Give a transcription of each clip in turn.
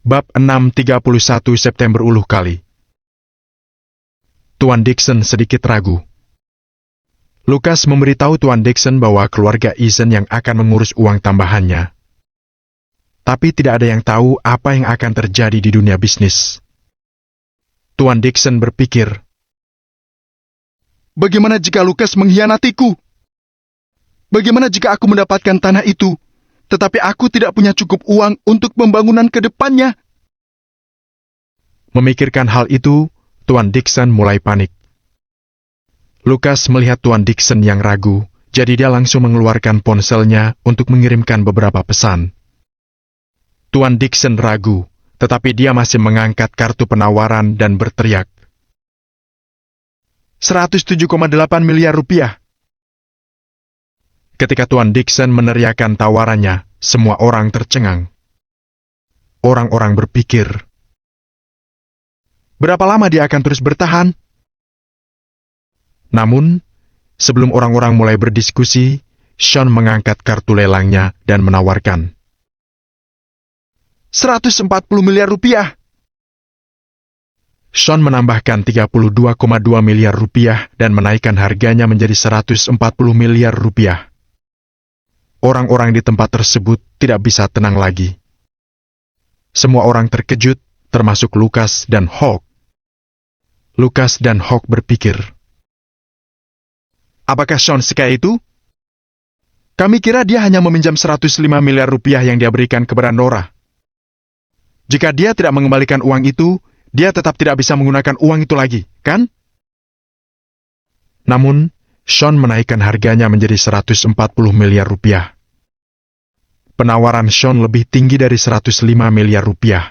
Bab 6:31 September uluh kali. Tuan Dixon sedikit ragu. Lukas memberitahu Tuan Dixon bahwa keluarga Eason yang akan mengurus uang tambahannya. Tapi tidak ada yang tahu apa yang akan terjadi di dunia bisnis. Tuan Dixon berpikir, bagaimana jika Lukas mengkhianatiku? Bagaimana jika aku mendapatkan tanah itu, tetapi aku tidak punya cukup uang untuk pembangunan ke depannya? Memikirkan hal itu, Tuan Dixon mulai panik. Lukas melihat Tuan Dixon yang ragu, jadi dia langsung mengeluarkan ponselnya untuk mengirimkan beberapa pesan. Tuan Dixon ragu, tetapi dia masih mengangkat kartu penawaran dan berteriak. 107,8 miliar rupiah. Ketika Tuan Dixon meneriakkan tawarannya, semua orang tercengang. Orang-orang berpikir, berapa lama dia akan terus bertahan? Namun, sebelum orang-orang mulai berdiskusi, Sean mengangkat kartu lelangnya dan menawarkan 140 miliar rupiah. Sean menambahkan 32,2 miliar rupiah dan menaikkan harganya menjadi 140 miliar rupiah. Orang-orang di tempat tersebut tidak bisa tenang lagi. Semua orang terkejut, termasuk Lukas dan Hawk. Lukas dan Hawk berpikir, apakah Sean sekaya itu? Kami kira dia hanya meminjam 105 miliar rupiah yang dia berikan kepada Nora. Jika dia tidak mengembalikan uang itu, dia tetap tidak bisa menggunakan uang itu lagi, kan? Namun, Sean menaikkan harganya menjadi 140 miliar rupiah. Penawaran Sean lebih tinggi dari 105 miliar rupiah.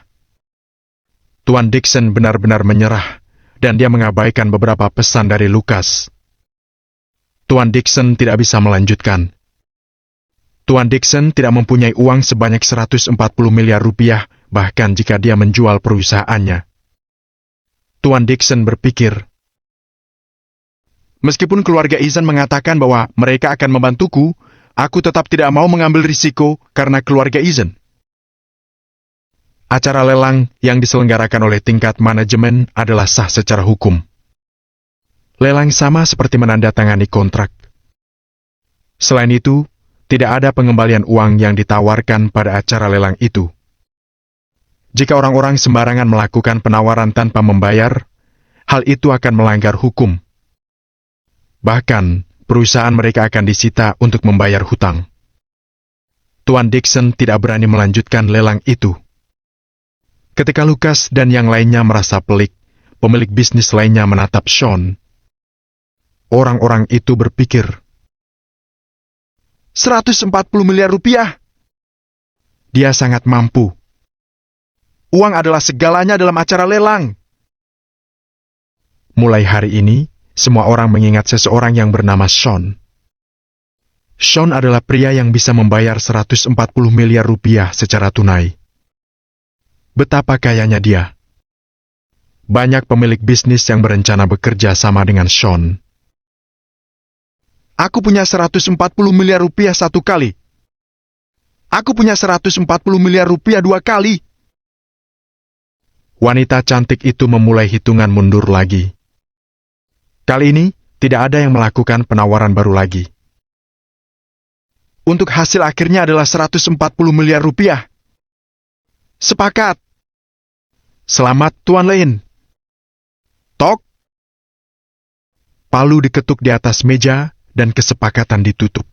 Tuan Dixon benar-benar menyerah, dan dia mengabaikan beberapa pesan dari Lukas. Tuan Dixon tidak bisa melanjutkan. Tuan Dixon tidak mempunyai uang sebanyak 140 miliar rupiah, bahkan jika dia menjual perusahaannya. Tuan Dixon berpikir, meskipun keluarga Eason mengatakan bahwa mereka akan membantuku, aku tetap tidak mau mengambil risiko karena keluarga Eason. Acara lelang yang diselenggarakan oleh tingkat manajemen adalah sah secara hukum. Lelang sama seperti menandatangani kontrak. Selain itu, tidak ada pengembalian uang yang ditawarkan pada acara lelang itu. Jika orang-orang sembarangan melakukan penawaran tanpa membayar, hal itu akan melanggar hukum. Bahkan, perusahaan mereka akan disita untuk membayar hutang. Tuan Dixon tidak berani melanjutkan lelang itu. Ketika Lukas dan yang lainnya merasa pelik, pemilik bisnis lainnya menatap Sean. Orang-orang itu berpikir, 140 miliar rupiah. Dia sangat mampu. Uang adalah segalanya dalam acara lelang. Mulai hari ini, semua orang mengingat seseorang yang bernama Sean. Sean adalah pria yang bisa membayar 140 miliar rupiah secara tunai. Betapa kayanya dia. Banyak pemilik bisnis yang berencana bekerja sama dengan Sean. Aku punya 140 miliar rupiah satu kali. Aku punya 140 miliar rupiah dua kali. Wanita cantik itu memulai hitungan mundur lagi. Kali ini, tidak ada yang melakukan penawaran baru lagi. Untuk hasil akhirnya adalah 140 miliar rupiah. Sepakat. Selamat, Tuan Lane. Tok. Palu diketuk di atas meja dan kesepakatan ditutup.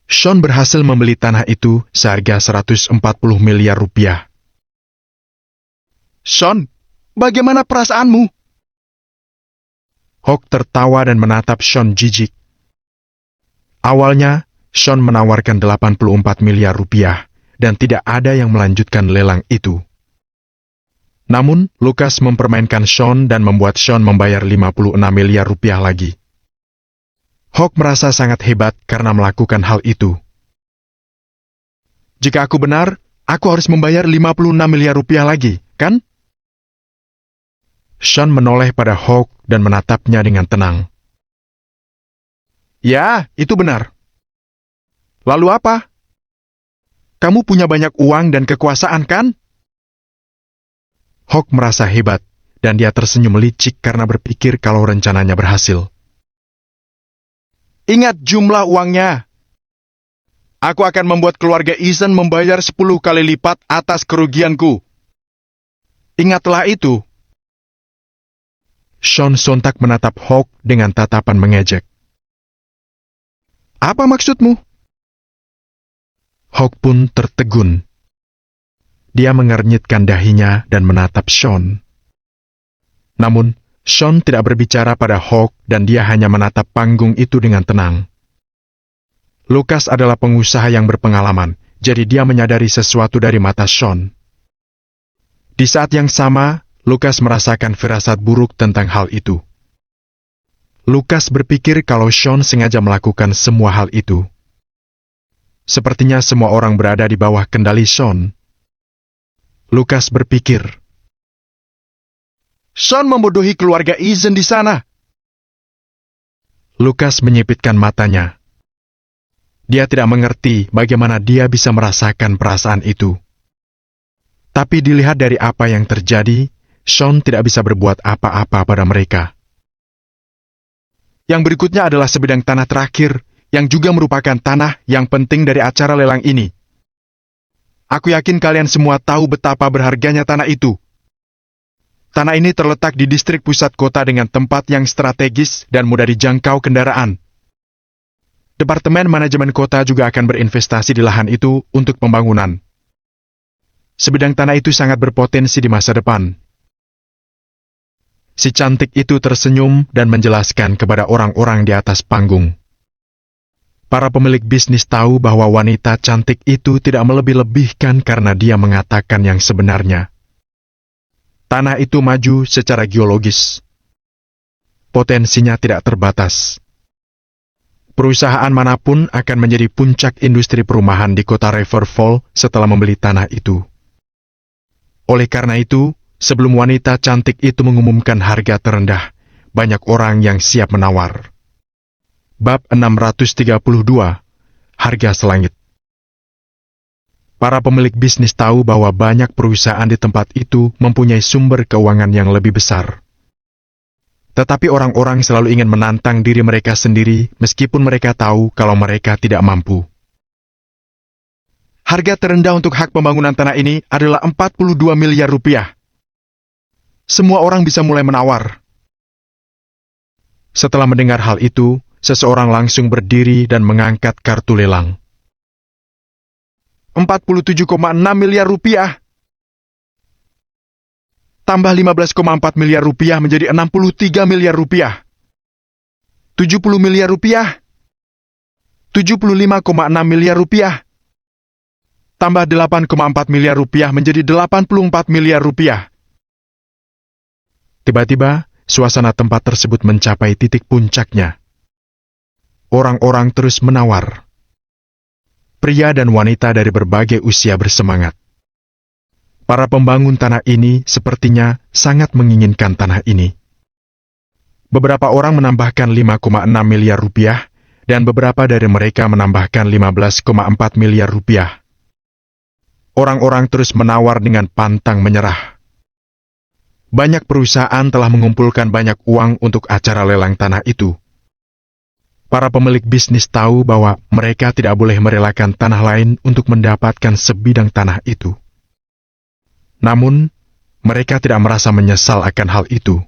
Sean berhasil membeli tanah itu seharga 140 miliar rupiah. Sean, bagaimana perasaanmu? Hawk tertawa dan menatap Sean jijik. Awalnya, Sean menawarkan 84 miliar rupiah, dan tidak ada yang melanjutkan lelang itu. Namun, Lukas mempermainkan Sean dan membuat Sean membayar 56 miliar rupiah lagi. Hawk merasa sangat hebat karena melakukan hal itu. Jika aku benar, aku harus membayar 56 miliar rupiah lagi, kan? Sean menoleh pada Hawk dan menatapnya dengan tenang. Ya, itu benar. Lalu apa? Kamu punya banyak uang dan kekuasaan, kan? Hawk merasa hebat, dan dia tersenyum licik karena berpikir kalau rencananya berhasil. Ingat jumlah uangnya. Aku akan membuat keluarga Ethan membayar 10 kali lipat atas kerugianku. Ingatlah itu. Sean sontak menatap Hawk dengan tatapan mengejek. Apa maksudmu? Hawk pun tertegun. Dia mengernyitkan dahinya dan menatap Sean. Namun, Sean tidak berbicara pada Hawk dan dia hanya menatap panggung itu dengan tenang. Lucas adalah pengusaha yang berpengalaman, jadi dia menyadari sesuatu dari mata Sean. Di saat yang sama, Lucas merasakan firasat buruk tentang hal itu. Lucas berpikir kalau Sean sengaja melakukan semua hal itu. Sepertinya semua orang berada di bawah kendali Sean. Lucas berpikir, Sean membodohi keluarga Ethan di sana. Lucas menyipitkan matanya. Dia tidak mengerti bagaimana dia bisa merasakan perasaan itu. Tapi dilihat dari apa yang terjadi, Sean tidak bisa berbuat apa-apa pada mereka. Yang berikutnya adalah sebidang tanah terakhir, yang juga merupakan tanah yang penting dari acara lelang ini. Aku yakin kalian semua tahu betapa berharganya tanah itu. Tanah ini terletak di distrik pusat kota dengan tempat yang strategis dan mudah dijangkau kendaraan. Departemen Manajemen Kota juga akan berinvestasi di lahan itu untuk pembangunan. Sebidang tanah itu sangat berpotensi di masa depan. Si cantik itu tersenyum dan menjelaskan kepada orang-orang di atas panggung. Para pemilik bisnis tahu bahwa wanita cantik itu tidak melebih-lebihkan karena dia mengatakan yang sebenarnya. Tanah itu maju secara geologis. Potensinya tidak terbatas. Perusahaan manapun akan menjadi puncak industri perumahan di kota Riverfall setelah membeli tanah itu. Oleh karena itu, sebelum wanita cantik itu mengumumkan harga terendah, banyak orang yang siap menawar. Bab 632, Harga Selangit. Para pemilik bisnis tahu bahwa banyak perusahaan di tempat itu mempunyai sumber keuangan yang lebih besar. Tetapi orang-orang selalu ingin menantang diri mereka sendiri meskipun mereka tahu kalau mereka tidak mampu. Harga terendah untuk hak pembangunan tanah ini adalah 42 miliar rupiah. Semua orang bisa mulai menawar. Setelah mendengar hal itu, seseorang langsung berdiri dan mengangkat kartu lelang. 47,6 miliar rupiah. Tambah 15,4 miliar rupiah menjadi 63 miliar rupiah. 70 miliar rupiah. 75,6 miliar rupiah. Tambah 8,4 miliar rupiah menjadi 84 miliar rupiah. Tiba-tiba, suasana tempat tersebut mencapai titik puncaknya. Orang-orang terus menawar. Pria dan wanita dari berbagai usia bersemangat. Para pembangun tanah ini sepertinya sangat menginginkan tanah ini. Beberapa orang menambahkan 5,6 miliar rupiah, dan beberapa dari mereka menambahkan 15,4 miliar rupiah. Orang-orang terus menawar dengan pantang menyerah. Banyak perusahaan telah mengumpulkan banyak uang untuk acara lelang tanah itu. Para pemilik bisnis tahu bahwa mereka tidak boleh merelakan tanah lain untuk mendapatkan sebidang tanah itu. Namun, mereka tidak merasa menyesal akan hal itu.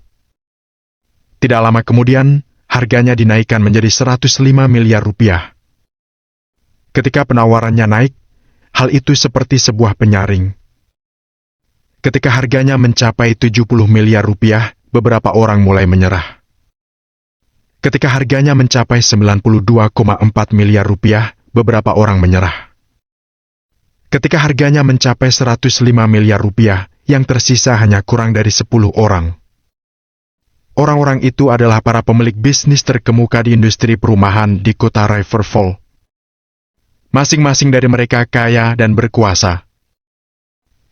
Tidak lama kemudian, harganya dinaikkan menjadi 105 miliar rupiah. Ketika penawarannya naik, hal itu seperti sebuah penyaring. Ketika harganya mencapai 70 miliar rupiah, beberapa orang mulai menyerah. Ketika harganya mencapai 92,4 miliar rupiah, beberapa orang menyerah. Ketika harganya mencapai 105 miliar rupiah, yang tersisa hanya kurang dari 10 orang. Orang-orang itu adalah para pemilik bisnis terkemuka di industri perumahan di kota Riverfall. Masing-masing dari mereka kaya dan berkuasa.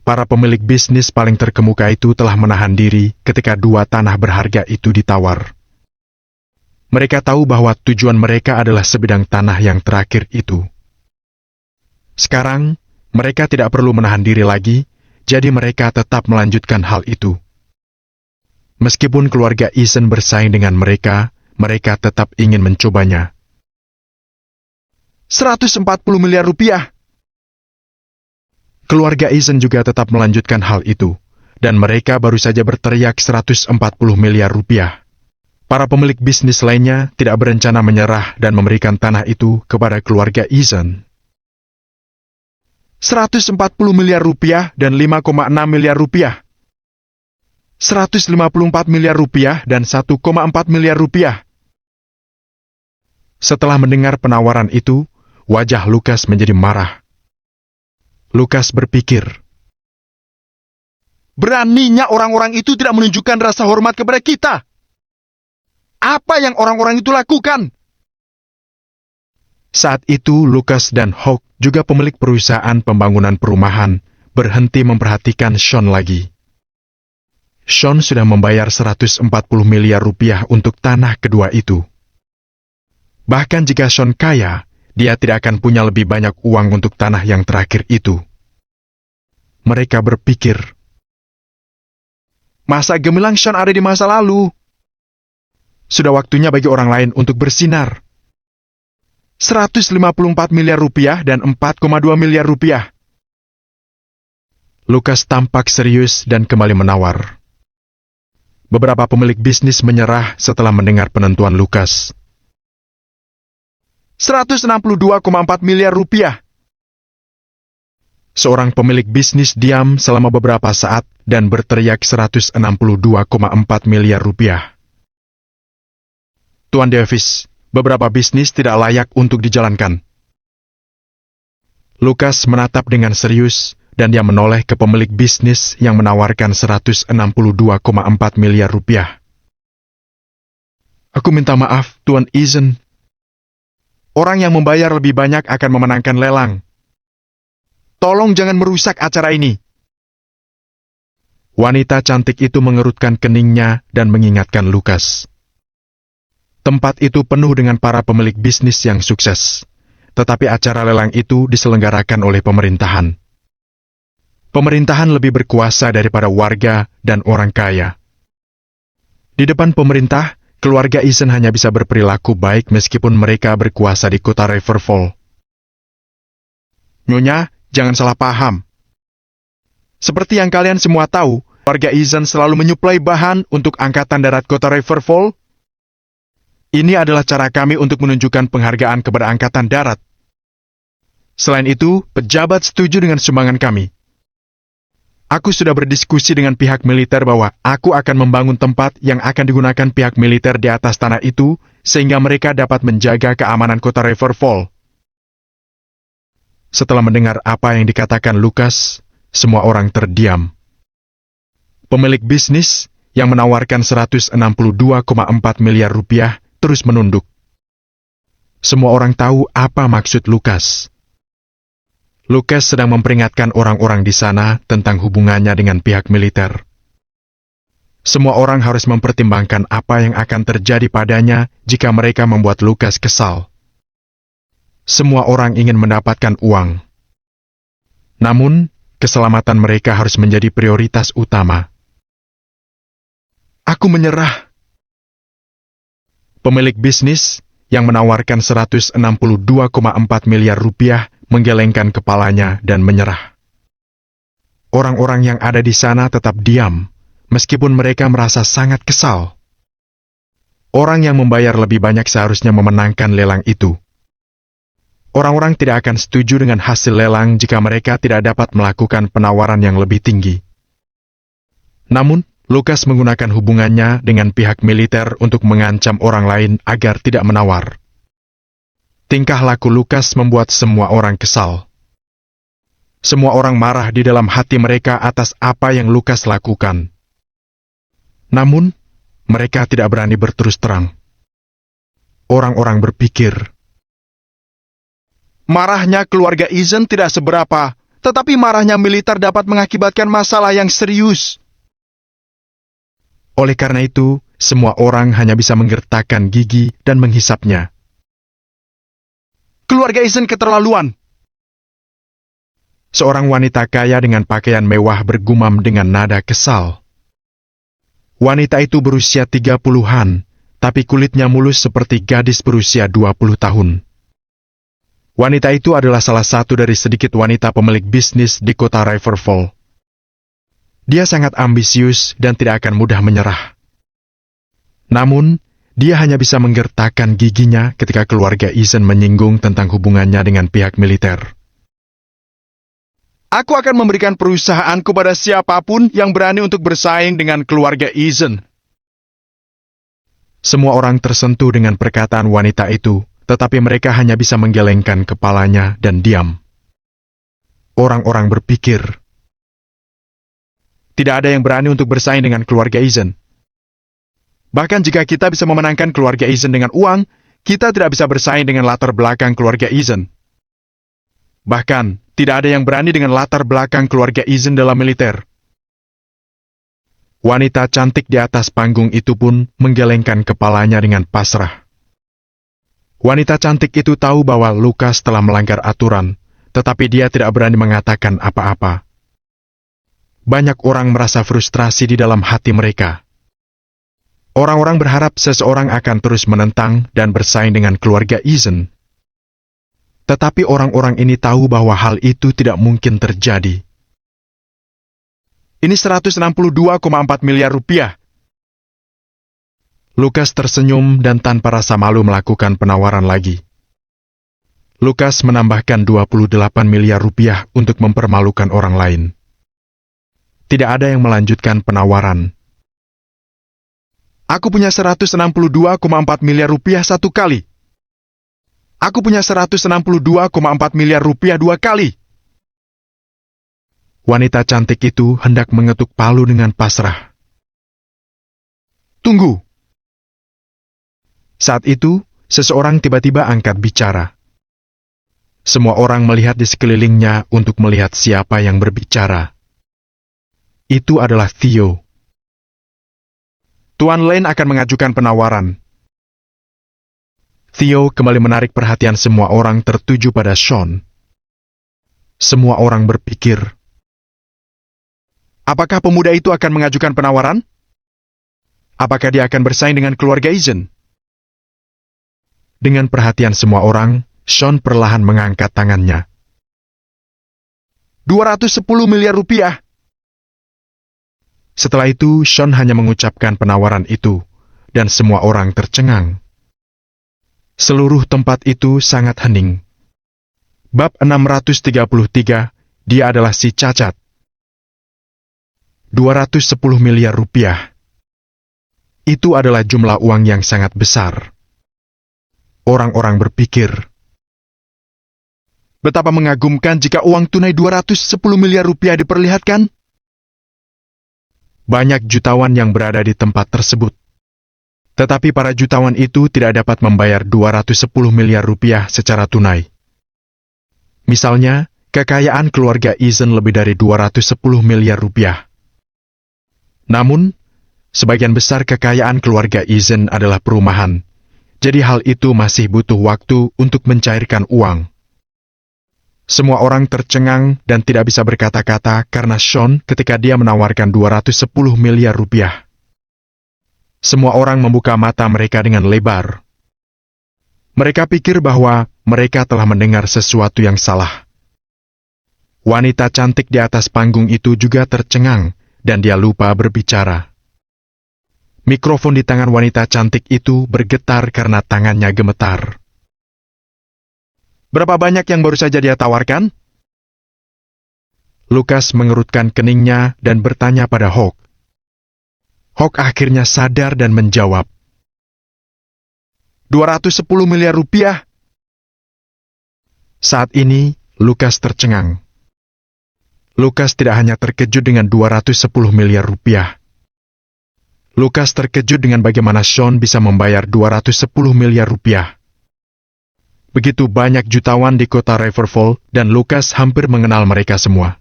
Para pemilik bisnis paling terkemuka itu telah menahan diri ketika dua tanah berharga itu ditawar. Mereka tahu bahwa tujuan mereka adalah sebidang tanah yang terakhir itu. Sekarang, mereka tidak perlu menahan diri lagi, Jadi mereka tetap melanjutkan hal itu. Meskipun keluarga Eason bersaing dengan mereka, mereka tetap ingin mencobanya. 140 miliar rupiah. Keluarga Eason juga tetap melanjutkan hal itu, dan mereka baru saja berteriak 140 miliar rupiah. Para pemilik bisnis lainnya tidak berencana menyerah dan memberikan tanah itu kepada keluarga Eason. 140 miliar rupiah dan 5,6 miliar rupiah. 154 miliar rupiah dan 1,4 miliar rupiah. Setelah mendengar penawaran itu, wajah Lukas menjadi marah. Lukas berpikir, beraninya orang-orang itu tidak menunjukkan rasa hormat kepada kita. Apa yang orang-orang itu lakukan? Saat itu Lukas dan Hawk, juga pemilik perusahaan pembangunan perumahan, berhenti memperhatikan Sean lagi. Sean sudah membayar 140 miliar rupiah untuk tanah kedua itu. Bahkan jika Sean kaya, dia tidak akan punya lebih banyak uang untuk tanah yang terakhir itu. Mereka berpikir, masa gemilang Sean ada di masa lalu? Sudah waktunya bagi orang lain untuk bersinar. 154 miliar rupiah dan 4,2 miliar rupiah. Lukas tampak serius dan kembali menawar. Beberapa pemilik bisnis menyerah setelah mendengar penentuan Lukas. 162,4 miliar rupiah. Seorang pemilik bisnis diam selama beberapa saat dan berteriak 162,4 miliar rupiah. Tuan Davis, beberapa bisnis tidak layak untuk dijalankan. Lukas menatap dengan serius dan dia menoleh ke pemilik bisnis yang menawarkan 162,4 miliar rupiah. Aku minta maaf, Tuan Eason. Orang yang membayar lebih banyak akan memenangkan lelang. Tolong jangan merusak acara ini. Wanita cantik itu mengerutkan keningnya dan mengingatkan Lukas. Tempat itu penuh dengan para pemilik bisnis yang sukses, tetapi acara lelang itu diselenggarakan oleh pemerintahan. Pemerintahan lebih berkuasa daripada warga dan orang kaya. Di depan pemerintah, keluarga Eason hanya bisa berperilaku baik meskipun mereka berkuasa di kota Riverfall. Nyonya, jangan salah paham. Seperti yang kalian semua tahu, keluarga Eason selalu menyuplai bahan untuk Angkatan Darat kota Riverfall. Ini adalah cara kami untuk menunjukkan penghargaan kepada Angkatan Darat. Selain itu, pejabat setuju dengan sumbangan kami. Aku sudah berdiskusi dengan pihak militer bahwa aku akan membangun tempat yang akan digunakan pihak militer di atas tanah itu, sehingga mereka dapat menjaga keamanan kota Riverfall. Setelah mendengar apa yang dikatakan Lukas, semua orang terdiam. Pemilik bisnis yang menawarkan 162,4 miliar rupiah terus menunduk. Semua orang tahu apa maksud Lukas. Lukas sedang memperingatkan orang-orang di sana tentang hubungannya dengan pihak militer. Semua orang harus mempertimbangkan apa yang akan terjadi padanya jika mereka membuat Lukas kesal. Semua orang ingin mendapatkan uang. Namun, keselamatan mereka harus menjadi prioritas utama. Aku menyerah. Pemilik bisnis yang menawarkan 162,4 miliar rupiah menggelengkan kepalanya dan menyerah. Orang-orang yang ada di sana tetap diam, meskipun mereka merasa sangat kesal. Orang yang membayar lebih banyak seharusnya memenangkan lelang itu. Orang-orang tidak akan setuju dengan hasil lelang jika mereka tidak dapat melakukan penawaran yang lebih tinggi. Namun, Lukas menggunakan hubungannya dengan pihak militer untuk mengancam orang lain agar tidak menawar. Tingkah laku Lukas membuat semua orang kesal. Semua orang marah di dalam hati mereka atas apa yang Lukas lakukan. Namun, mereka tidak berani berterus terang. Orang-orang berpikir, marahnya keluarga Eason tidak seberapa, tetapi marahnya militer dapat mengakibatkan masalah yang serius. Oleh karena itu, semua orang hanya bisa menggertakkan gigi dan menghisapnya. Keluarga Eason keterlaluan. Seorang wanita kaya dengan pakaian mewah bergumam dengan nada kesal. Wanita itu berusia 30-an, tapi kulitnya mulus seperti gadis berusia 20 tahun. Wanita itu adalah salah satu dari sedikit wanita pemilik bisnis di kota Riverfall. Dia sangat ambisius dan tidak akan mudah menyerah. Namun, dia hanya bisa menggertakkan giginya ketika keluarga Eason menyinggung tentang hubungannya dengan pihak militer. Aku akan memberikan perusahaanku pada siapapun yang berani untuk bersaing dengan keluarga Eason. Semua orang tersentuh dengan perkataan wanita itu, tetapi mereka hanya bisa menggelengkan kepalanya dan diam. Orang-orang berpikir, tidak ada yang berani untuk bersaing dengan keluarga Eason. Bahkan jika kita bisa memenangkan keluarga Eason dengan uang, kita tidak bisa bersaing dengan latar belakang keluarga Eason. Bahkan, tidak ada yang berani dengan latar belakang keluarga Eason dalam militer. Wanita cantik di atas panggung itu pun menggelengkan kepalanya dengan pasrah. Wanita cantik itu tahu bahwa Lukas telah melanggar aturan, tetapi dia tidak berani mengatakan apa-apa. Banyak orang merasa frustrasi di dalam hati mereka. Orang-orang berharap seseorang akan terus menentang dan bersaing dengan keluarga Eason. Tetapi orang-orang ini tahu bahwa hal itu tidak mungkin terjadi. Ini 162,4 miliar rupiah. Lukas tersenyum dan tanpa rasa malu melakukan penawaran lagi. Lukas menambahkan 28 miliar rupiah untuk mempermalukan orang lain. Tidak ada yang melanjutkan penawaran. Aku punya 162,4 miliar rupiah satu kali. Aku punya 162,4 miliar rupiah dua kali. Wanita cantik itu hendak mengetuk palu dengan pasrah. Tunggu. Saat itu, seseorang tiba-tiba angkat bicara. Semua orang melihat di sekelilingnya untuk melihat siapa yang berbicara. Itu adalah Theo. Tuan Lane akan mengajukan penawaran. Theo kembali menarik perhatian semua orang tertuju pada Sean. Semua orang berpikir, apakah pemuda itu akan mengajukan penawaran? Apakah dia akan bersaing dengan keluarga Eason? Dengan perhatian semua orang, Sean perlahan mengangkat tangannya. 210 miliar rupiah. Setelah itu, Sean hanya mengucapkan penawaran itu, dan semua orang tercengang. Seluruh tempat itu sangat hening. Bab 633, dia adalah si cacat. 210 miliar rupiah. Itu adalah jumlah uang yang sangat besar. Orang-orang berpikir, betapa mengagumkan jika uang tunai 210 miliar rupiah diperlihatkan. Banyak jutawan yang berada di tempat tersebut. Tetapi para jutawan itu tidak dapat membayar 210 miliar rupiah secara tunai. Misalnya, kekayaan keluarga Eason lebih dari 210 miliar rupiah. Namun, sebagian besar kekayaan keluarga Eason adalah perumahan. Jadi hal itu masih butuh waktu untuk mencairkan uang. Semua orang tercengang dan tidak bisa berkata-kata karena Sean ketika dia menawarkan 210 miliar rupiah. Semua orang membuka mata mereka dengan lebar. Mereka pikir bahwa mereka telah mendengar sesuatu yang salah. Wanita cantik di atas panggung itu juga tercengang dan dia lupa berbicara. Mikrofon di tangan wanita cantik itu bergetar karena tangannya gemetar. Berapa banyak yang baru saja dia tawarkan? Lukas mengerutkan keningnya dan bertanya pada Hawk. Hawk akhirnya sadar dan menjawab. 210 miliar rupiah. Saat ini, Lukas tercengang. Lukas tidak hanya terkejut dengan 210 miliar rupiah. Lukas terkejut dengan bagaimana Sean bisa membayar 210 miliar rupiah. Begitu banyak jutawan di kota Riverfall dan Lukas hampir mengenal mereka semua.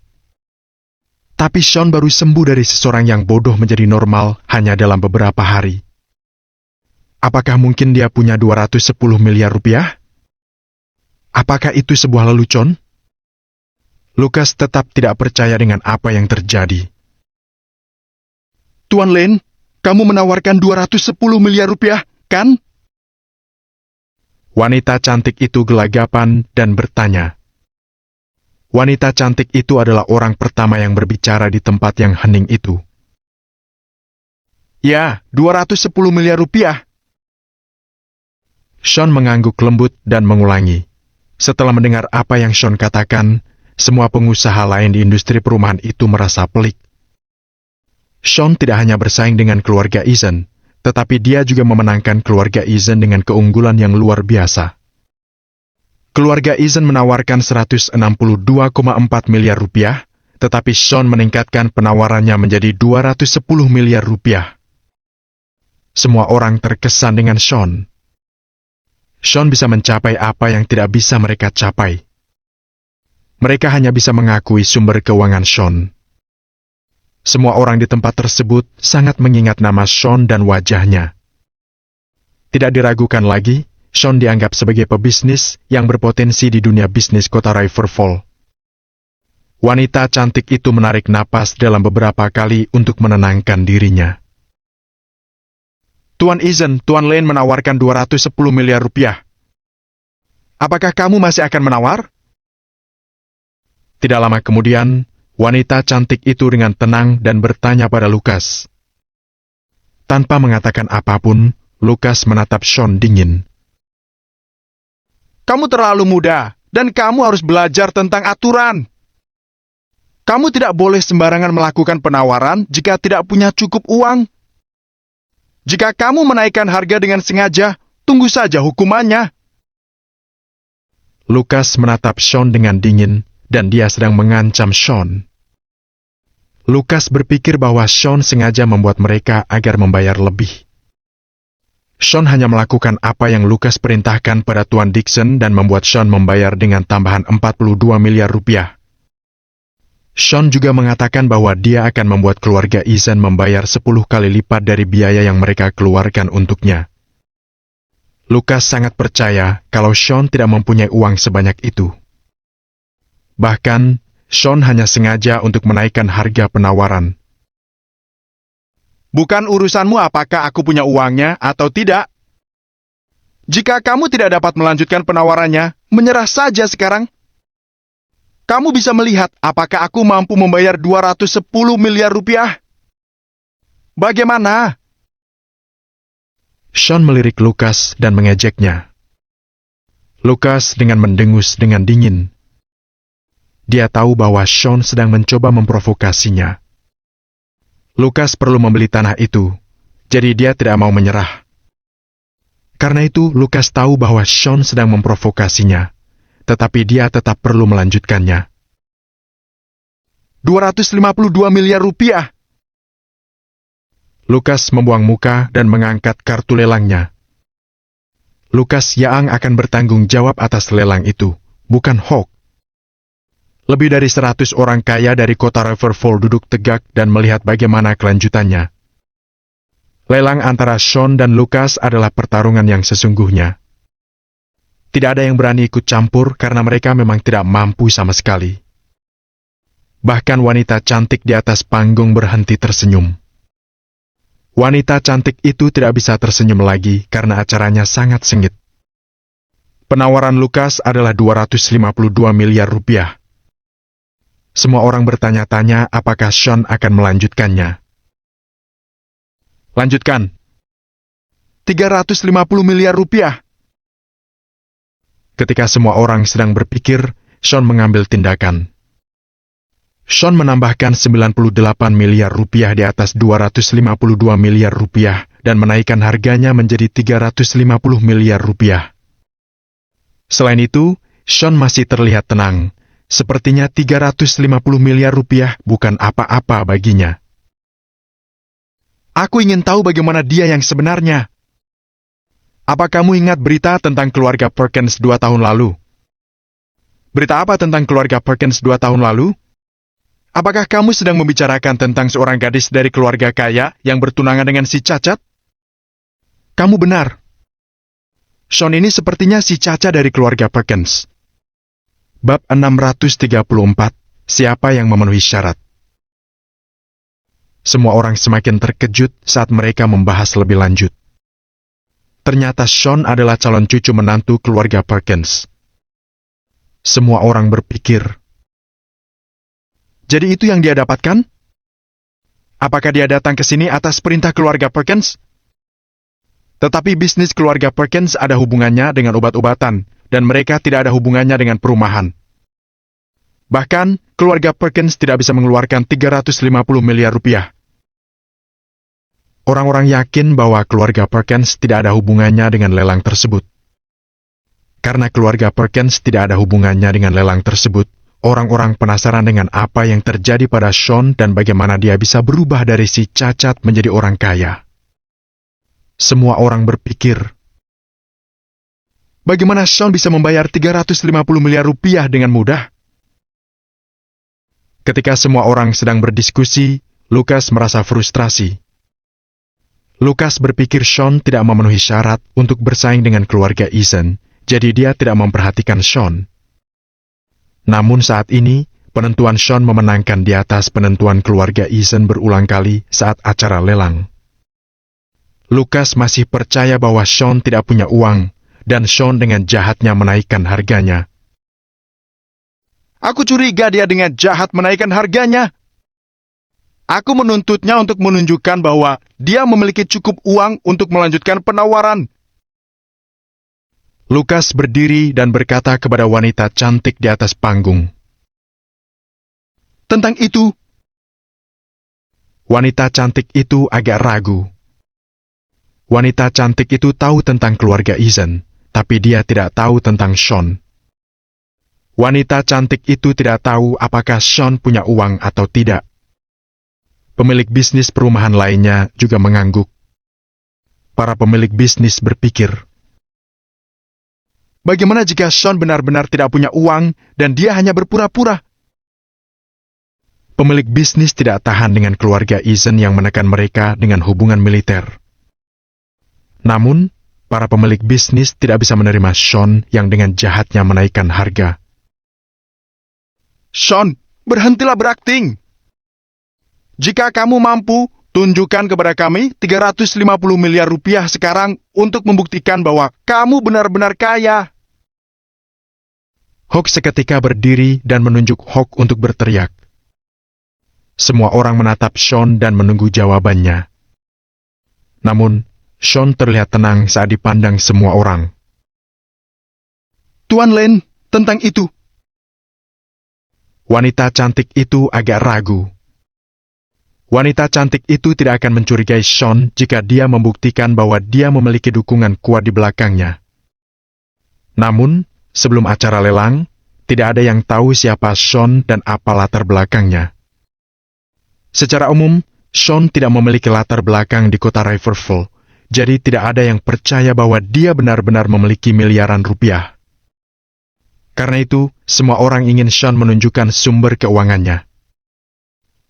Tapi Sean baru sembuh dari seseorang yang bodoh menjadi normal hanya dalam beberapa hari. Apakah mungkin dia punya 210 miliar rupiah? Apakah itu sebuah lelucon? Lukas tetap tidak percaya dengan apa yang terjadi. Tuan Lane, kamu menawarkan 210 miliar rupiah, kan? Wanita cantik itu gelagapan dan bertanya. Wanita cantik itu adalah orang pertama yang berbicara di tempat yang hening itu. Ya, 210 miliar rupiah. Sean mengangguk lembut dan mengulangi. Setelah mendengar apa yang Sean katakan, semua pengusaha lain di industri perumahan itu merasa pelik. Sean tidak hanya bersaing dengan keluarga Eason, tetapi dia juga memenangkan keluarga Eason dengan keunggulan yang luar biasa. Keluarga Eason menawarkan 162,4 miliar rupiah, tetapi Sean meningkatkan penawarannya menjadi 210 miliar rupiah. Semua orang terkesan dengan Sean. Sean bisa mencapai apa yang tidak bisa mereka capai. Mereka hanya bisa mengakui sumber keuangan Sean. Semua orang di tempat tersebut sangat mengingat nama Sean dan wajahnya. Tidak diragukan lagi, Sean dianggap sebagai pebisnis yang berpotensi di dunia bisnis kota Riverfall. Wanita cantik itu menarik napas dalam beberapa kali untuk menenangkan dirinya. Tuan Eason, Tuan Lane menawarkan 210 miliar rupiah. Apakah kamu masih akan menawar? Tidak lama kemudian, wanita cantik itu dengan tenang dan bertanya pada Lukas. Tanpa mengatakan apapun, Lukas menatap Sean dingin. Kamu terlalu muda, dan kamu harus belajar tentang aturan. Kamu tidak boleh sembarangan melakukan penawaran jika tidak punya cukup uang. Jika kamu menaikkan harga dengan sengaja, tunggu saja hukumannya. Lukas menatap Sean dengan dingin, dan dia sedang mengancam Sean. Lukas berpikir bahwa Sean sengaja membuat mereka agar membayar lebih. Sean hanya melakukan apa yang Lukas perintahkan pada Tuan Dixon dan membuat Sean membayar dengan tambahan 42 miliar rupiah. Sean juga mengatakan bahwa dia akan membuat keluarga Eason membayar 10 kali lipat dari biaya yang mereka keluarkan untuknya. Lukas sangat percaya kalau Sean tidak mempunyai uang sebanyak itu. Bahkan, Sean hanya sengaja untuk menaikkan harga penawaran. Bukan urusanmu apakah aku punya uangnya atau tidak. Jika kamu tidak dapat melanjutkan penawarannya, menyerah saja sekarang. Kamu bisa melihat apakah aku mampu membayar 210 miliar rupiah. Bagaimana? Sean melirik Lukas dan mengejeknya. Lukas dengan mendengus dengan dingin. Dia tahu bahwa Sean sedang mencoba memprovokasinya. Lukas perlu membeli tanah itu, jadi dia tidak mau menyerah. Karena itu, Lukas tahu bahwa Sean sedang memprovokasinya, tetapi dia tetap perlu melanjutkannya. 252 miliar rupiah. Lukas membuang muka dan mengangkat kartu lelangnya. Lukas Yaang akan bertanggung jawab atas lelang itu, bukan Hawk. Lebih dari 100 orang kaya dari kota Riverfall duduk tegak dan melihat bagaimana kelanjutannya. Lelang antara Sean dan Lukas adalah pertarungan yang sesungguhnya. Tidak ada yang berani ikut campur karena mereka memang tidak mampu sama sekali. Bahkan wanita cantik di atas panggung berhenti tersenyum. Wanita cantik itu tidak bisa tersenyum lagi karena acaranya sangat sengit. Penawaran Lukas adalah 252 miliar rupiah. Semua orang bertanya-tanya apakah Sean akan melanjutkannya. Lanjutkan. 350 miliar rupiah. Ketika semua orang sedang berpikir, Sean mengambil tindakan. Sean menambahkan 98 miliar rupiah di atas 252 miliar rupiah dan menaikkan harganya menjadi 350 miliar rupiah. Selain itu, Sean masih terlihat tenang. Sepertinya 350 miliar rupiah bukan apa-apa baginya. Aku ingin tahu bagaimana dia yang sebenarnya. Apa kamu ingat berita tentang keluarga Perkins 2 tahun lalu? Berita apa tentang keluarga Perkins 2 tahun lalu? Apakah kamu sedang membicarakan tentang seorang gadis dari keluarga kaya yang bertunangan dengan si cacat? Kamu benar. Sean ini sepertinya si cacat dari keluarga Perkins. Bab 634, siapa yang memenuhi syarat. Semua orang semakin terkejut saat mereka membahas lebih lanjut. Ternyata Sean adalah calon cucu menantu keluarga Perkins. Semua orang berpikir, jadi itu yang dia dapatkan? Apakah dia datang ke sini atas perintah keluarga Perkins? Tetapi bisnis keluarga Perkins ada hubungannya dengan obat-obatan, dan mereka tidak ada hubungannya dengan perumahan. Bahkan, keluarga Perkins tidak bisa mengeluarkan 350 miliar rupiah. Orang-orang yakin bahwa keluarga Perkins tidak ada hubungannya dengan lelang tersebut. Karena keluarga Perkins tidak ada hubungannya dengan lelang tersebut, orang-orang penasaran dengan apa yang terjadi pada Sean dan bagaimana dia bisa berubah dari si cacat menjadi orang kaya. Semua orang berpikir, bagaimana Sean bisa membayar 350 miliar rupiah dengan mudah? Ketika semua orang sedang berdiskusi, Lucas merasa frustrasi. Lucas berpikir Sean tidak memenuhi syarat untuk bersaing dengan keluarga Eason, jadi dia tidak memperhatikan Sean. Namun saat ini, penentuan Sean memenangkan di atas penentuan keluarga Eason berulang kali saat acara lelang. Lucas masih percaya bahwa Sean tidak punya uang, dan Sean dengan jahatnya menaikkan harganya. Aku curiga dia dengan jahat menaikkan harganya. Aku menuntutnya untuk menunjukkan bahwa dia memiliki cukup uang untuk melanjutkan penawaran. Lucas berdiri dan berkata kepada wanita cantik di atas panggung. Tentang itu, wanita cantik itu agak ragu. Wanita cantik itu tahu tentang keluarga Eason, tapi dia tidak tahu tentang Sean. Wanita cantik itu tidak tahu apakah Sean punya uang atau tidak. Pemilik bisnis perumahan lainnya juga mengangguk. Para pemilik bisnis berpikir, bagaimana jika Sean benar-benar tidak punya uang dan dia hanya berpura-pura? Pemilik bisnis tidak tahan dengan keluarga Eason yang menekan mereka dengan hubungan militer. Namun, para pemilik bisnis tidak bisa menerima Sean yang dengan jahatnya menaikkan harga. Sean, berhentilah berakting. Jika kamu mampu, tunjukkan kepada kami 350 miliar rupiah sekarang untuk membuktikan bahwa kamu benar-benar kaya. Hawk seketika berdiri dan menunjuk Hawk untuk berteriak. Semua orang menatap Sean dan menunggu jawabannya. Namun, Sean terlihat tenang saat dipandang semua orang. Tuan Lane, tentang itu. Wanita cantik itu agak ragu. Wanita cantik itu tidak akan mencurigai Sean jika dia membuktikan bahwa dia memiliki dukungan kuat di belakangnya. Namun, sebelum acara lelang, tidak ada yang tahu siapa Sean dan apa latar belakangnya. Secara umum, Sean tidak memiliki latar belakang di kota Riverfall, jadi tidak ada yang percaya bahwa dia benar-benar memiliki miliaran rupiah. Karena itu, semua orang ingin Sean menunjukkan sumber keuangannya.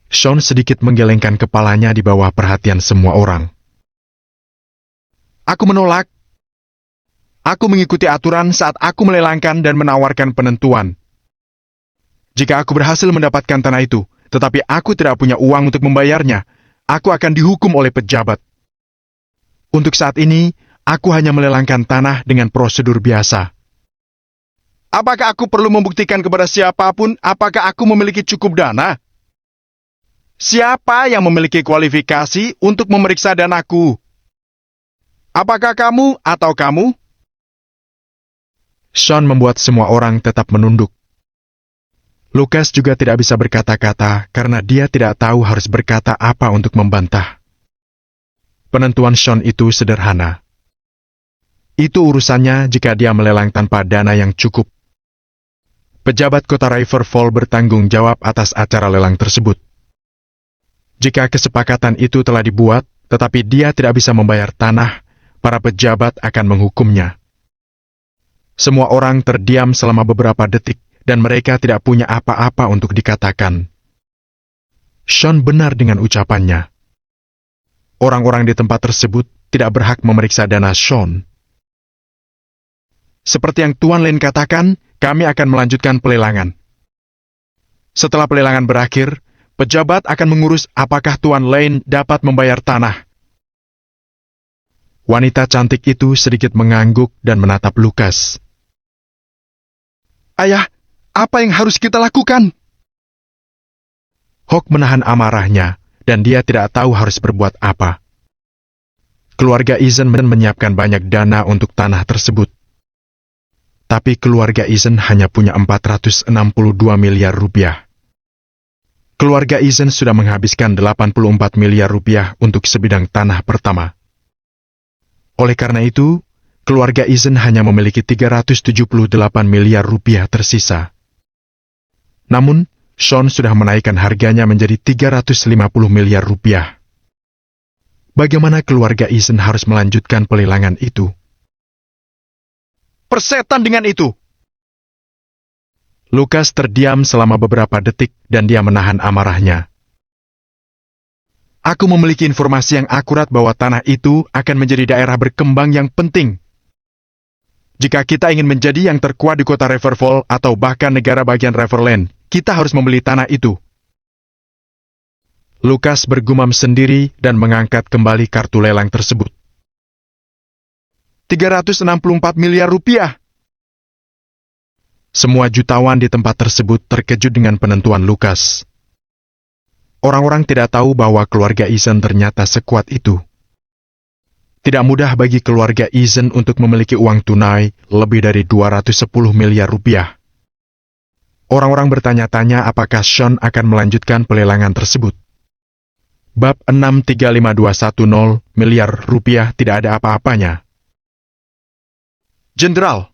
Sean sedikit menggelengkan kepalanya di bawah perhatian semua orang. Aku menolak. Aku mengikuti aturan saat aku melelangkan dan menawarkan penentuan. Jika aku berhasil mendapatkan tanah itu, tetapi aku tidak punya uang untuk membayarnya, aku akan dihukum oleh pejabat. Untuk saat ini, aku hanya melelangkan tanah dengan prosedur biasa. Apakah aku perlu membuktikan kepada siapapun apakah aku memiliki cukup dana? Siapa yang memiliki kualifikasi untuk memeriksa danaku? Apakah kamu atau kamu? Sean membuat semua orang tetap menunduk. Lucas juga tidak bisa berkata-kata karena dia tidak tahu harus berkata apa untuk membantah. Penentuan Sean itu sederhana. Itu urusannya jika dia melelang tanpa dana yang cukup. Pejabat kota Riverfall bertanggung jawab atas acara lelang tersebut. Jika kesepakatan itu telah dibuat, tetapi dia tidak bisa membayar tanah, para pejabat akan menghukumnya. Semua orang terdiam selama beberapa detik, dan mereka tidak punya apa-apa untuk dikatakan. Sean benar dengan ucapannya. Orang-orang di tempat tersebut tidak berhak memeriksa dana Sean. Seperti yang Tuan Lane katakan, kami akan melanjutkan pelelangan. Setelah pelelangan berakhir, pejabat akan mengurus apakah Tuan Lane dapat membayar tanah. Wanita cantik itu sedikit mengangguk dan menatap Lukas. Ayah, apa yang harus kita lakukan? Hawk menahan amarahnya, dan dia tidak tahu harus berbuat apa. Keluarga Eisenman menyiapkan banyak dana untuk tanah tersebut. Tapi keluarga Eisen hanya punya 462 miliar rupiah. Keluarga Eisen sudah menghabiskan 84 miliar rupiah untuk sebidang tanah pertama. Oleh karena itu, keluarga Eisen hanya memiliki 378 miliar rupiah tersisa. Namun, Sean sudah menaikkan harganya menjadi 350 miliar rupiah. Bagaimana keluarga Eisen harus melanjutkan pelelangan itu? Persetan dengan itu! Lukas terdiam selama beberapa detik dan dia menahan amarahnya. Aku memiliki informasi yang akurat bahwa tanah itu akan menjadi daerah berkembang yang penting. Jika kita ingin menjadi yang terkuat di kota Riverfall atau bahkan negara bagian Riverland, kita harus membeli tanah itu. Lukas bergumam sendiri dan mengangkat kembali kartu lelang tersebut. 364 miliar rupiah! Semua jutawan di tempat tersebut terkejut dengan penentuan Lukas. Orang-orang tidak tahu bahwa keluarga Eisen ternyata sekuat itu. Tidak mudah bagi keluarga Eisen untuk memiliki uang tunai lebih dari 210 miliar rupiah. Orang-orang bertanya-tanya apakah Sean akan melanjutkan pelelangan tersebut. Bab 635210 miliar rupiah tidak ada apa-apanya. Jenderal!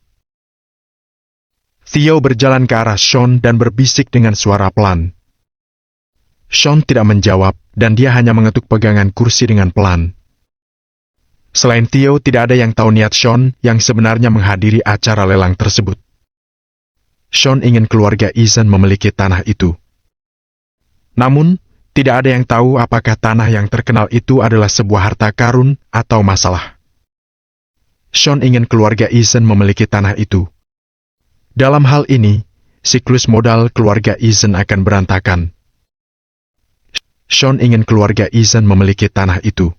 Theo berjalan ke arah Sean dan berbisik dengan suara pelan. Sean tidak menjawab dan dia hanya mengetuk pegangan kursi dengan pelan. Selain Theo, tidak ada yang tahu niat Sean yang sebenarnya menghadiri acara lelang tersebut. Sean ingin keluarga Eisen memiliki tanah itu. Namun, tidak ada yang tahu apakah tanah yang terkenal itu adalah sebuah harta karun atau masalah. Sean ingin keluarga Eisen memiliki tanah itu. Dalam hal ini, siklus modal keluarga Eisen akan berantakan. Sean ingin keluarga Eisen memiliki tanah itu.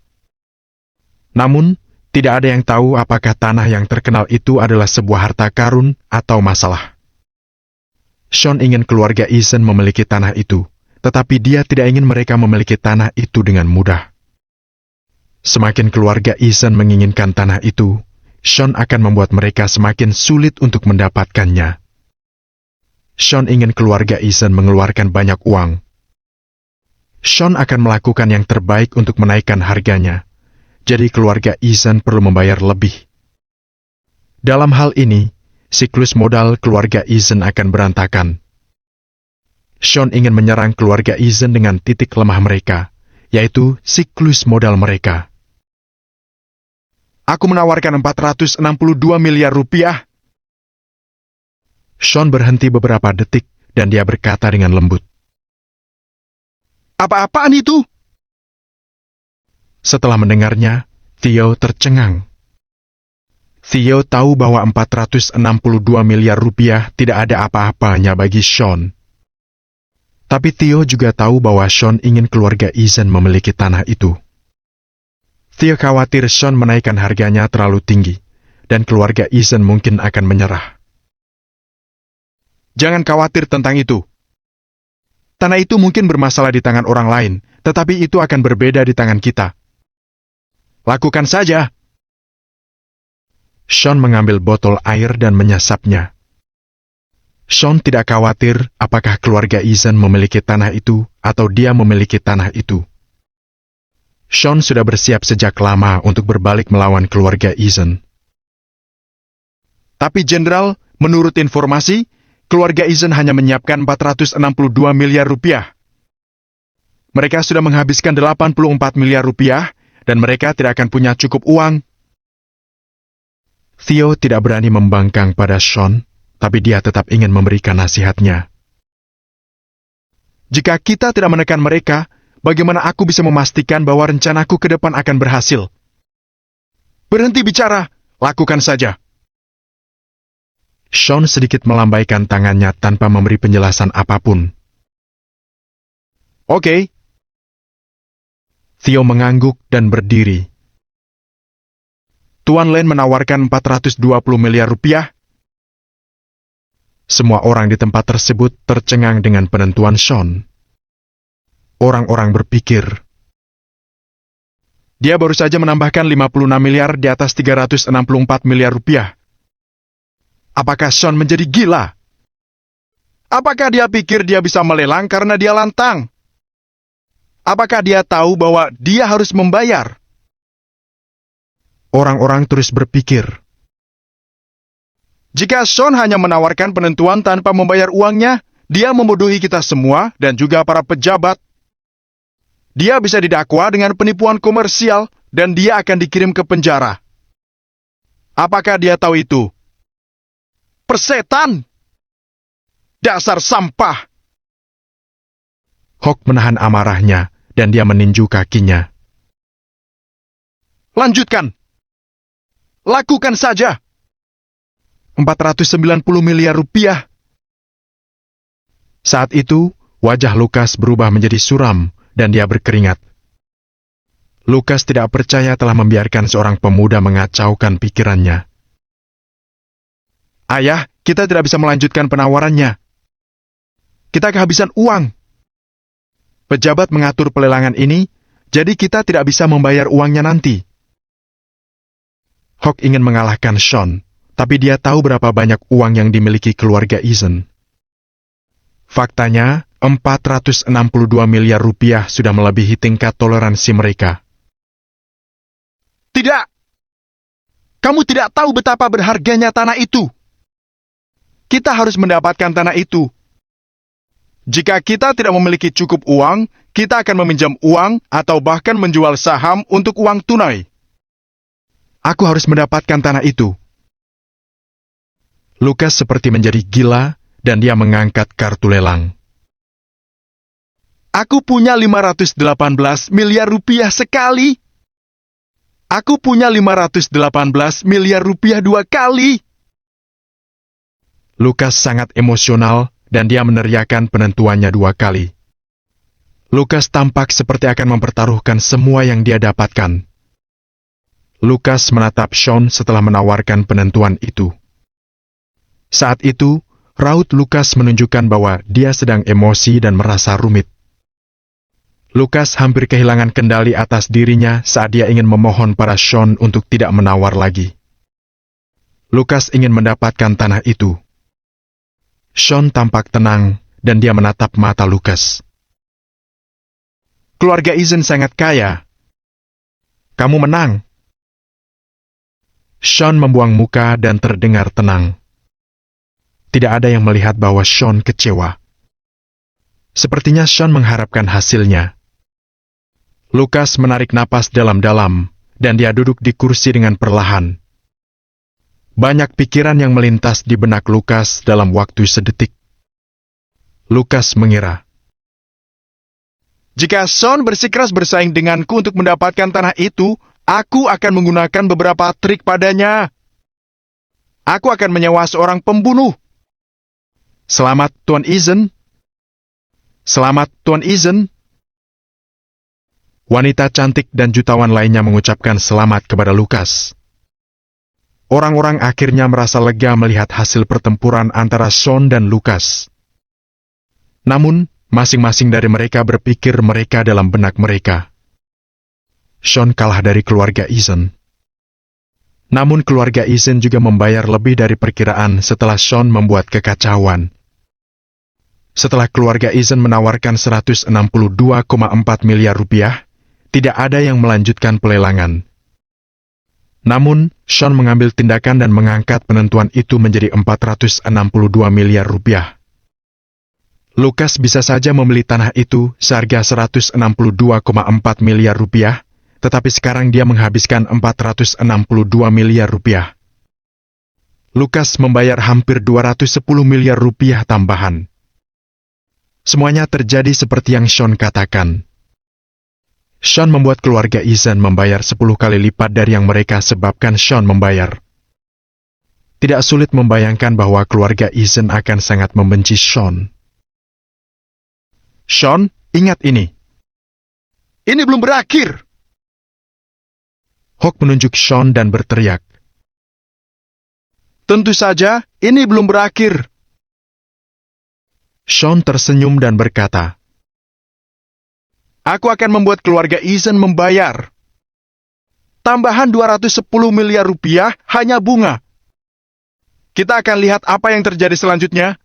Namun, tidak ada yang tahu apakah tanah yang terkenal itu adalah sebuah harta karun atau masalah. Sean ingin keluarga Eisen memiliki tanah itu, tetapi dia tidak ingin mereka memiliki tanah itu dengan mudah. Semakin keluarga Eisen menginginkan tanah itu, Sean akan membuat mereka semakin sulit untuk mendapatkannya. Sean ingin keluarga Eisen mengeluarkan banyak uang. Sean akan melakukan yang terbaik untuk menaikkan harganya, jadi keluarga Eisen perlu membayar lebih. Dalam hal ini, siklus modal keluarga Eisen akan berantakan. Sean ingin menyerang keluarga Eisen dengan titik lemah mereka, yaitu siklus modal mereka. Aku menawarkan 462 miliar rupiah. Sean berhenti beberapa detik dan dia berkata dengan lembut. Apa-apaan itu? Setelah mendengarnya, Theo tercengang. Theo tahu bahwa 462 miliar rupiah tidak ada apa-apanya bagi Sean. Tapi Theo juga tahu bahwa Sean ingin keluarga Eisen memiliki tanah itu. Theo khawatir Sean menaikkan harganya terlalu tinggi, dan keluarga Eisen mungkin akan menyerah. Jangan khawatir tentang itu. Tanah itu mungkin bermasalah di tangan orang lain, tetapi itu akan berbeda di tangan kita. Lakukan saja. Sean mengambil botol air dan menyesapnya. Sean tidak khawatir apakah keluarga Eisen memiliki tanah itu atau dia memiliki tanah itu. Sean sudah bersiap sejak lama untuk berbalik melawan keluarga Eisen. Tapi Jenderal, menurut informasi, keluarga Eisen hanya menyiapkan 462 miliar rupiah. Mereka sudah menghabiskan 84 miliar rupiah, dan mereka tidak akan punya cukup uang. Theo tidak berani membangkang pada Sean, tapi dia tetap ingin memberikan nasihatnya. Jika kita tidak menekan mereka, bagaimana aku bisa memastikan bahwa rencanaku ke depan akan berhasil? Berhenti bicara, lakukan saja. Sean sedikit melambaikan tangannya tanpa memberi penjelasan apapun. Oke. Theo mengangguk dan berdiri. Tuan Lane menawarkan 420 miliar rupiah. Semua orang di tempat tersebut tercengang dengan penentuan Sean. Orang-orang berpikir, dia baru saja menambahkan 56 miliar di atas 364 miliar rupiah. Apakah Sean menjadi gila? Apakah dia pikir dia bisa melelang karena dia lantang? Apakah dia tahu bahwa dia harus membayar? Orang-orang terus berpikir, jika Sean hanya menawarkan penentuan tanpa membayar uangnya, dia membodohi kita semua dan juga para pejabat. Dia bisa didakwa dengan penipuan komersial dan dia akan dikirim ke penjara. Apakah dia tahu itu? Persetan! Dasar sampah! Hawk menahan amarahnya dan dia meninju kakinya. Lanjutkan! Lakukan saja! 490 miliar rupiah. Saat itu, wajah Lukas berubah menjadi suram dan dia berkeringat. Lukas tidak percaya telah membiarkan seorang pemuda mengacaukan pikirannya. Ayah, kita tidak bisa melanjutkan penawarannya. Kita kehabisan uang. Pejabat mengatur pelelangan ini, jadi kita tidak bisa membayar uangnya nanti. Hawk ingin mengalahkan Sean, tapi dia tahu berapa banyak uang yang dimiliki keluarga Eason. Faktanya, 462 miliar rupiah sudah melebihi tingkat toleransi mereka. Tidak! Kamu tidak tahu betapa berharganya tanah itu. Kita harus mendapatkan tanah itu. Jika kita tidak memiliki cukup uang, kita akan meminjam uang atau bahkan menjual saham untuk uang tunai. Aku harus mendapatkan tanah itu. Lukas seperti menjadi gila dan dia mengangkat kartu lelang. Aku punya 518 miliar rupiah sekali. Aku punya 518 miliar rupiah 2 kali. Lukas sangat emosional dan dia meneriakkan penentuannya 2 kali. Lukas tampak seperti akan mempertaruhkan semua yang dia dapatkan. Lukas menatap Sean setelah menawarkan penentuan itu. Saat itu, raut Lukas menunjukkan bahwa dia sedang emosi dan merasa rumit. Lukas hampir kehilangan kendali atas dirinya saat dia ingin memohon pada Sean untuk tidak menawar lagi. Lukas ingin mendapatkan tanah itu. Sean tampak tenang dan dia menatap mata Lukas. Keluarga Eason sangat kaya. Kamu menang. Sean membuang muka dan terdengar tenang. Tidak ada yang melihat bahwa Sean kecewa. Sepertinya Sean mengharapkan hasilnya. Lukas menarik napas dalam-dalam, dan dia duduk di kursi dengan perlahan. Banyak pikiran yang melintas di benak Lukas dalam waktu sedetik. Lukas mengira, jika Sean bersikeras bersaing denganku untuk mendapatkan tanah itu, aku akan menggunakan beberapa trik padanya. Aku akan menyewa seorang pembunuh. Selamat, Tuan Eason. Selamat, Tuan Eason. Wanita cantik dan jutawan lainnya mengucapkan selamat kepada Lukas. Orang-orang akhirnya merasa lega melihat hasil pertempuran antara Sean dan Lukas. Namun, masing-masing dari mereka berpikir mereka dalam benak mereka. Sean kalah dari keluarga Eason. Namun keluarga Eason juga membayar lebih dari perkiraan setelah Sean membuat kekacauan. Setelah keluarga Eason menawarkan 162,4 miliar rupiah, tidak ada yang melanjutkan pelelangan. Namun, Sean mengambil tindakan dan mengangkat penentuan itu menjadi 462 miliar rupiah. Lukas bisa saja membeli tanah itu seharga 162,4 miliar rupiah, tetapi sekarang dia menghabiskan 462 miliar rupiah. Lukas membayar hampir 210 miliar rupiah tambahan. Semuanya terjadi seperti yang Sean katakan. Sean membuat keluarga Eason membayar 10 kali lipat dari yang mereka sebabkan Sean membayar. Tidak sulit membayangkan bahwa keluarga Eason akan sangat membenci Sean. Sean, Ingat ini. Ini belum berakhir. Hawk menunjuk Sean dan berteriak. Tentu saja, ini belum berakhir. Sean tersenyum dan berkata, Aku akan membuat keluarga Ethan membayar. Tambahan 210 miliar rupiah hanya bunga. Kita akan lihat apa yang terjadi selanjutnya.